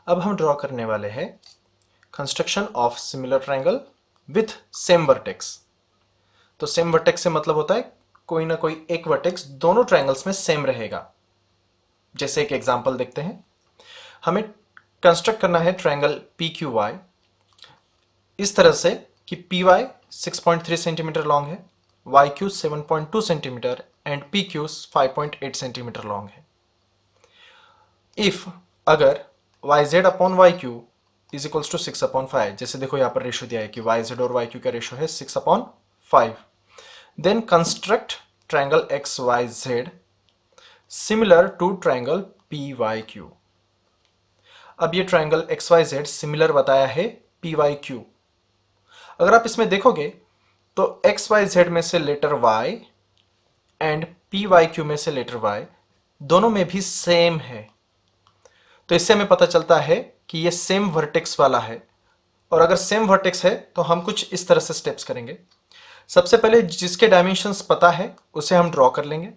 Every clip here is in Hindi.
अब हम ड्रॉ करने वाले हैं construction of similar triangle with same vertex. तो सेम वर्टेक्स से मतलब होता है कोई ना कोई एक वर्टेक्स दोनों ट्रायंगल्स में सेम रहेगा। जैसे एक एग्जांपल देखते हैं, हमें कंस्ट्रक्ट करना है ट्रायंगल पी क्यू वाई इस तरह से कि पी वाई 6.3 सेंटीमीटर लॉन्ग है, Y Q 7.2 centimetre and P Q 5.8 centimetre long है। इफ अगर Y Z upon Y Q is equals to 6/5, जैसे देखो यहाँ पर रेशो दिया है कि वाई जेड और वाई क्यू का रेशो है 6/5, then construct triangle X Y Z similar to triangle P Y Q. अब ये triangle X Y Z similar बताया है पी वाई क्यू। अगर आप इसमें देखोगे तो एक्स वाई जेड में से letter Y and P Y Q में से लेटर वाई दोनों में भी सेम है। तो इससे हमें पता चलता है कि ये सेम वर्टेक्स वाला है। और अगर सेम वर्टेक्स है तो हम कुछ इस तरह से स्टेप्स करेंगे। सबसे पहले जिसके डायमेंशंस पता है उसे हम ड्रॉ कर लेंगे।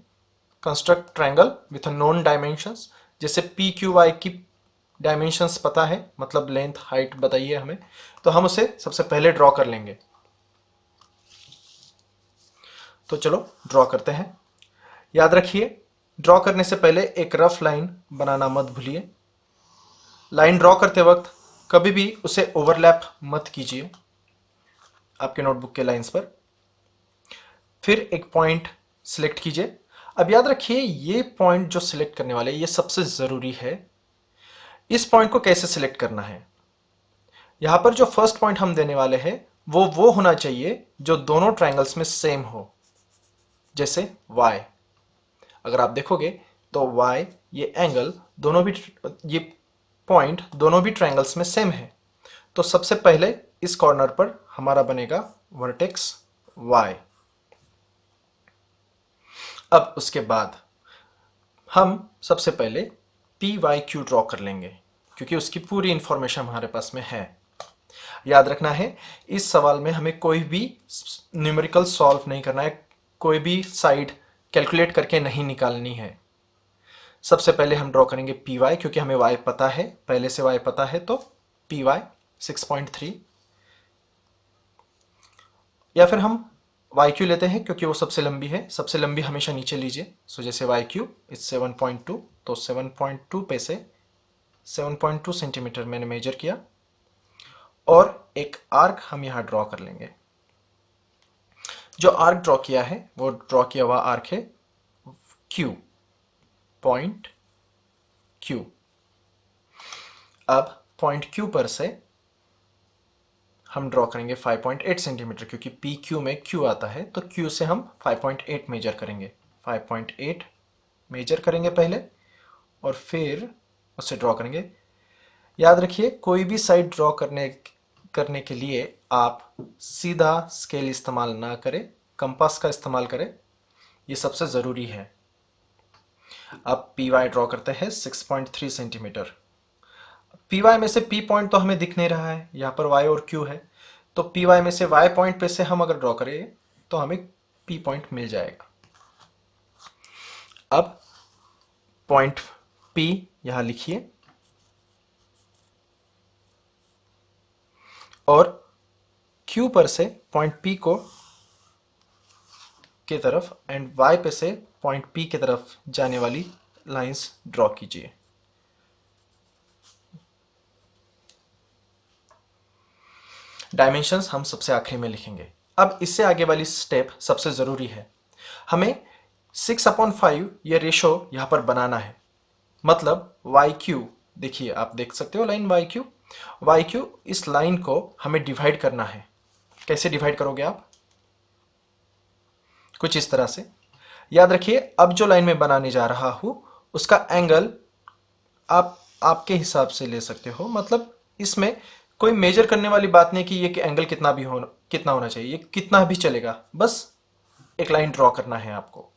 Construct triangle with known dimensions. जैसे पी क्यू वाई की डायमेंशंस पता है, मतलब लेंथ हाइट बताइए हमें, तो हम उसे सबसे पहले ड्रॉ कर लेंगे। तो चलो ड्रॉ करते हैं। याद रखिए, ड्रॉ करने से पहले एक रफ लाइन बनाना मत भूलिए। लाइन ड्रॉ करते वक्त कभी भी उसे ओवरलैप मत कीजिए आपके नोटबुक के लाइंस पर। फिर एक पॉइंट सिलेक्ट कीजिए। अब याद रखिए, ये पॉइंट जो सिलेक्ट करने वाले ये सबसे ज़रूरी है। इस पॉइंट को कैसे सिलेक्ट करना है, यहां पर जो फर्स्ट पॉइंट हम देने वाले हैं वो होना चाहिए जो दोनों ट्रायंगल्स में सेम हो। जैसे y, अगर आप देखोगे तो y ये एंगल दोनों भी, ये पॉइंट दोनों भी ट्रायंगल्स में सेम है। तो सबसे पहले इस कॉर्नर पर हमारा बनेगा वर्टेक्स y। अब उसके बाद हम सबसे पहले पी वाई क्यू ड्रॉ कर लेंगे क्योंकि उसकी पूरी इंफॉर्मेशन हमारे पास में है। याद रखना है, इस सवाल में हमें कोई भी न्यूमेरिकल सॉल्व नहीं करना है, कोई भी साइड कैलकुलेट करके नहीं निकालनी है। सबसे पहले हम ड्रॉ करेंगे पी वाई, क्योंकि हमें वाई पता है, पहले से वाई पता है, तो पी वाई 6.3, या फिर हम वाई क्यू लेते हैं क्योंकि वो सबसे लंबी है। सबसे लंबी हमेशा नीचे लीजिए। सो जैसे वाई क्यू इज 7.2, तो 7.2 पे से 7.2 सेंटीमीटर मैंने मेजर किया और एक आर्क हम यहाँ ड्रॉ कर लेंगे। जो आर्क ड्रॉ किया है वो ड्रॉ किया हुआ आर्क है क्यू, पॉइंट क्यू। अब पॉइंट क्यू पर से हम ड्रॉ करेंगे 5.8 सेंटीमीटर, क्योंकि पी क्यू में क्यू आता है, तो क्यू से हम 5.8 मेजर करेंगे। 5.8 मेजर करेंगे पहले और फिर उसे ड्रॉ करेंगे। याद रखिए, कोई भी साइड ड्रॉ करने के लिए आप सीधा स्केल इस्तेमाल ना करें, कंपास का इस्तेमाल करें, ये सबसे ज़रूरी है। अब पी वाई ड्रॉ करते हैं 6.3 सेंटीमीटर। पी वाई में से पी पॉइंट तो हमें दिख नहीं रहा है, यहाँ पर वाई और क्यू है, तो पी वाई में से वाई पॉइंट पे से हम अगर ड्रॉ करें तो हमें पी पॉइंट मिल जाएगा। अब पॉइंट पी यहां लिखिए और क्यू पर से पॉइंट पी को के तरफ एंड वाई पे से पॉइंट पी के तरफ जाने वाली लाइंस ड्रॉ कीजिए। डायमेंशंस हम सबसे आखिरी में लिखेंगे। अब इससे आगे वाली स्टेप सबसे ज़रूरी है। हमें 6/5 ये रेशो यहाँ पर बनाना है। मतलब वाई क्यू, देखिए आप देख सकते हो लाइन वाई क्यू, इस लाइन को हमें डिवाइड करना है। कैसे डिवाइड करोगे आप? कुछ इस तरह से। याद रखिए, अब जो लाइन में बनाने जा रहा हूं उसका एंगल आप आपके हिसाब से ले सकते हो। मतलब इसमें कोई मेजर करने वाली बात नहीं कि ये एंगल कितना होना चाहिए, ये कितना भी चलेगा, बस एक लाइन ड्रॉ करना है आपको।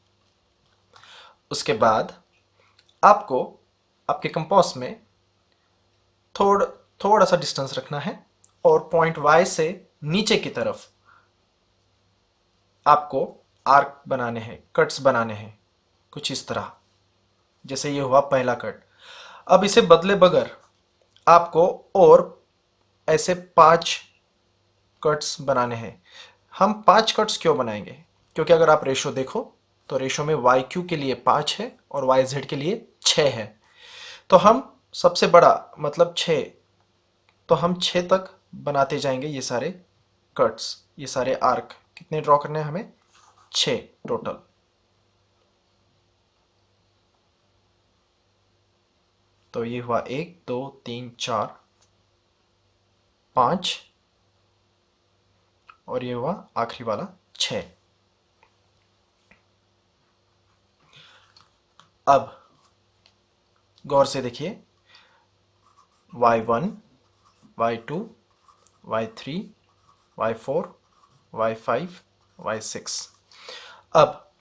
उसके बाद आपको आपके कंपास में थोड़ा सा डिस्टेंस रखना है और पॉइंट वाई से नीचे की तरफ आपको आर्क बनाने हैं, कट्स बनाने हैं, कुछ इस तरह। जैसे ये हुआ पहला कट। अब इसे बदले बगैर आपको और ऐसे 5 कट्स बनाने हैं। हम 5 कट्स क्यों बनाएंगे? क्योंकि अगर आप रेशो देखो तो रेशो में वाई क्यू के लिए 5 है और वाई जेड के लिए 6 है। तो हम सबसे बड़ा मतलब 6, तो हम 6 तक बनाते जाएंगे ये सारे कट्स, ये सारे आर्क। कितने ड्रॉ करने हैं हमें? 6 टोटल। तो ये हुआ 1 2 3 4 5 और ये हुआ आखिरी वाला 6। अब गौर से देखिए, y1 y2 y3 y4 y5 y6। अब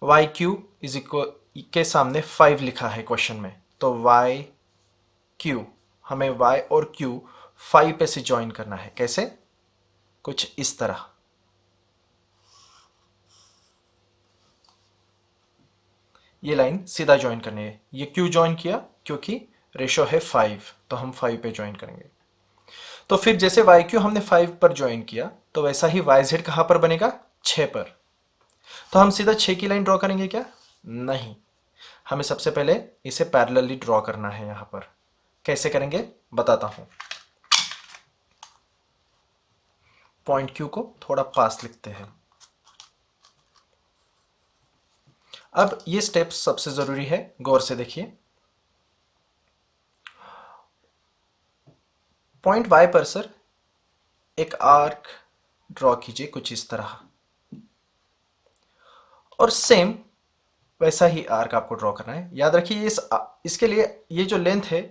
वाई क्यू इज इक्वल के सामने 5 लिखा है क्वेश्चन में, तो वाई क्यू हमें y और q 5 पे से ज्वाइन करना है। कैसे? कुछ इस तरह। ये लाइन सीधा ज्वाइन करनी है। ये क्यों ज्वाइन किया? क्योंकि रेशो है 5, तो हम 5 पे ज्वाइन करेंगे। तो फिर जैसे वाई क्यू हमने 5 पर ज्वाइन किया, तो वैसा ही वाई जेड कहां पर बनेगा? 6 पर। तो हम सीधा 6 की लाइन ड्रॉ करेंगे क्या? नहीं, हमें सबसे पहले इसे पैरेलली ड्रॉ करना है। यहां पर कैसे करेंगे बताता हूं। पॉइंट क्यू को थोड़ा पास लिखते हैं। अब ये स्टेप सबसे जरूरी है, गौर से देखिए। पॉइंट वाई पर सर एक आर्क ड्रॉ कीजिए कुछ इस तरह, और सेम वैसा ही आर्क आपको ड्रॉ करना है। याद रखिए इसके लिए ये जो लेंथ है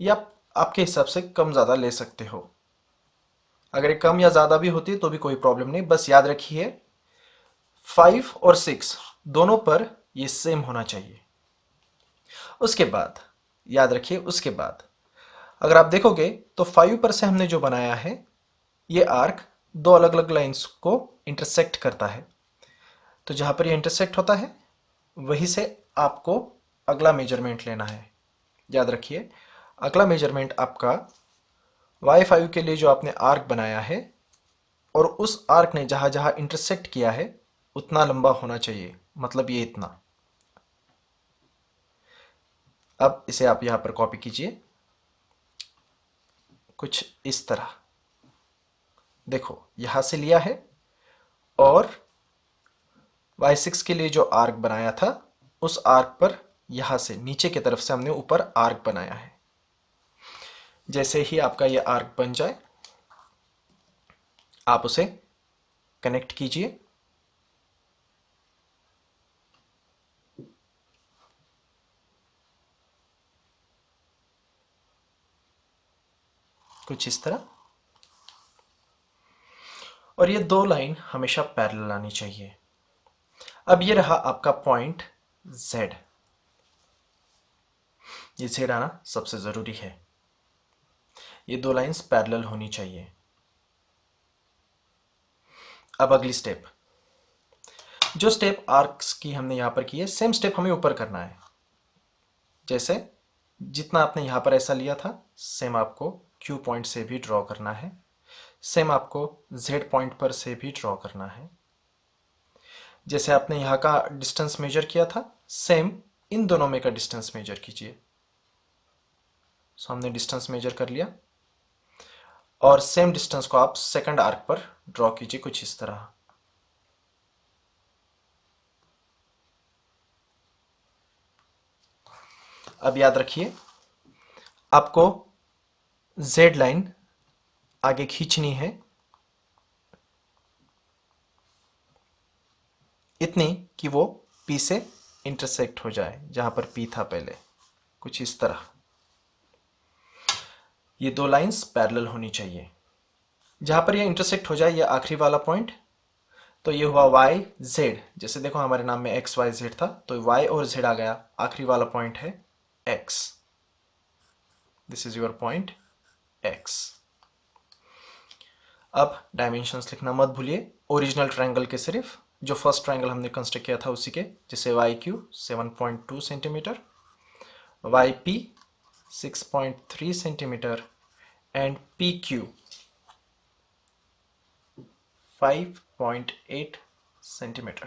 ये आप आपके हिसाब से कम ज़्यादा ले सकते हो। अगर ये कम या ज़्यादा भी होती है तो भी कोई प्रॉब्लम नहीं, बस याद रखिए 5 और 6 दोनों पर ये सेम होना चाहिए। उसके बाद याद रखिए, उसके बाद अगर आप देखोगे तो 5 पर से हमने जो बनाया है ये आर्क दो अलग अलग लाइंस को इंटरसेक्ट करता है। तो जहां पर ये इंटरसेक्ट होता है वहीं से आपको अगला मेजरमेंट लेना है। याद रखिए, अगला मेजरमेंट आपका y5 के लिए जो आपने आर्क बनाया है और उस आर्क ने जहां जहां इंटरसेक्ट किया है उतना लंबा होना चाहिए, मतलब ये इतना। अब इसे आप यहां पर कॉपी कीजिए कुछ इस तरह। देखो यहां से लिया है और y6 के लिए जो आर्क बनाया था उस आर्क पर यहां से नीचे की तरफ से हमने ऊपर आर्क बनाया है। जैसे ही आपका ये आर्क बन जाए आप उसे कनेक्ट कीजिए। कुछ इस तरह, और ये दो लाइन हमेशा पैरेलल आनी चाहिए। अब ये रहा आपका पॉइंट Z। ये Z आना सबसे जरूरी है। ये दो लाइंस पैरेलल होनी चाहिए। अब अगली स्टेप, जो स्टेप आर्क्स की हमने यहां पर की है सेम स्टेप हमें ऊपर करना है। जैसे जितना आपने यहां पर ऐसा लिया था सेम आपको Q पॉइंट से भी ड्रॉ करना है, सेम आपको Z पॉइंट पर से भी ड्रॉ करना है। जैसे आपने यहाँ का डिस्टेंस मेजर किया था सेम इन दोनों में का डिस्टेंस मेजर कीजिए। सो हमने डिस्टेंस मेजर कर लिया और सेम डिस्टेंस को आप सेकंड आर्क पर ड्रॉ कीजिए कुछ इस तरह। अब याद रखिए आपको Z लाइन आगे खींचनी है इतनी कि वो P से इंटरसेक्ट हो जाए जहां पर P था पहले, कुछ इस तरह। ये दो लाइंस पैरेलल होनी चाहिए। जहां पर ये इंटरसेक्ट हो जाए ये आखिरी वाला पॉइंट, तो ये हुआ y z। जैसे देखो हमारे नाम में x y z था तो y और z आ गया। आखिरी वाला पॉइंट है x। This is your point x। अब डायमेंशंस लिखना मत भूलिए, ओरिजिनल ट्रायंगल के सिर्फ, जो फर्स्ट ट्रायंगल हमने कंस्ट्रक्ट किया था उसी के। जैसे Y Q 7.2 centimetre, Y P 6.3 centimeter and PQ 5.8 centimeter.